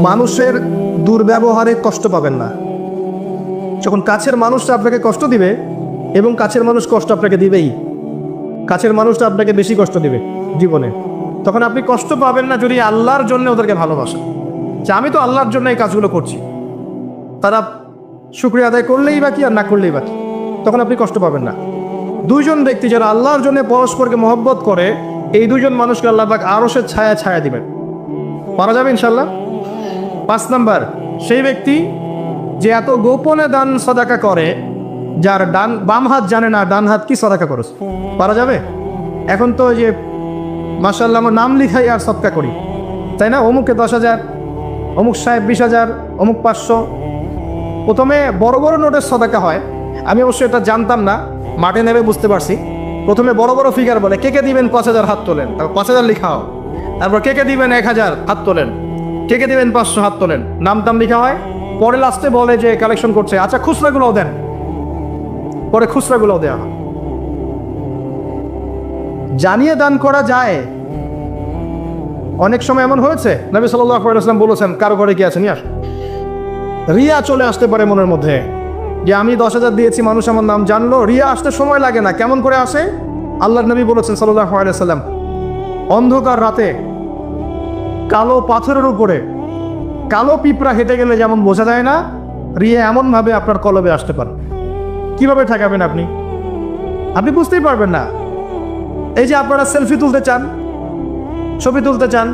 মানুষের দুর্ব্যবহারে কষ্ট পাবেন না। যখন কাছের মানুষটা আপনাকে কষ্ট দিবে, এবং কাছের মানুষ কষ্ট আপনাকে দিবেই, কাছের মানুষটা আপনাকে বেশি কষ্ট দিবে জীবনে, তখন আপনি কষ্ট পাবেন না যদি আল্লাহর জন্য ওদেরকে ভালোবাসেন, যে আমি তো আল্লাহর জন্য এই কাজগুলো করছি, তারা শুকরিয়া আদায় করলেই বা কি আর না করলেই বা কি, তখন আপনি কষ্ট পাবেন না। দুইজন ব্যক্তি যারা আল্লাহর জন্য পরস্পরকে মহব্বত করে, এই দুজন মানুষকে আল্লাহ পাক আরশের ছায়া ছায়া দিবেন। পারা যাবে ইনশাল্লাহ। 5 নাম্বার, সেই ব্যক্তি যে এত গোপনে দান সদাকা করে, যার বাম হাত জানে না ডান হাত কি সদাকা করেছে। পারা যাবে? এখন তো যে মাশাআল্লাহ আমার নাম লিখাই আর সদকা করি, তাই না? অমুকে 10,000, অমুক সাহেব 20,000, অমুক 500। প্রথমে বড় বড় নোটের সদাকা হয়, আমি অবশ্যই এটা জানতাম না, মাঠে নেমে বুঝতে পারছি। প্রথমে বড় বড় ফিগার বলে, কে কে দিবেন 5,000 হাত তোলেন, তারপর 5,000 লিখাও, তারপর কে কে দিবেন 1,000 হাত তোলেন, কে কে দিবেন 500 হাত তোলেন, নাম টাম লিখা হয়। পরে লাস্টে বলে যে কালেকশন করছে, আচ্ছা খুচরাগুলোও দেন, পরে খুচরাগুলোও দেওয়া হয়। জানিয়ে দান করা যায়। অনেক সময় এমন হয়েছে, নবী সাল্লাল্লাহু আলাইহি ওয়াসাল্লাম বলেছেন, কারো ঘরে কি আছে নিয়ে আস। রিয়া চলে আসতে পারে মনের মধ্যে, যে আমি 10,000 দিয়েছি, মানুষ আমার নাম জানলো। রিয়া আসতে সময় লাগে না, কেমন করে আসে? আল্লাহর নবী বলেছেন সাল্লাল্লাহু আলাইহি ওয়াসাল্লাম, অন্ধকার রাতে কালো পাথরের উপরে কালো পিঁপড়া হেঁটে গেলে যেমন বোঝা যায় না, রিয়া এমনভাবে আপনার কলবে আসতে পারে। কিভাবে ঠেকাবেন আপনি? আপনি বুঝতেই পারবেন না। এই যে আপনারা সেলফি তুলতে চান, ছবি তুলতে চান,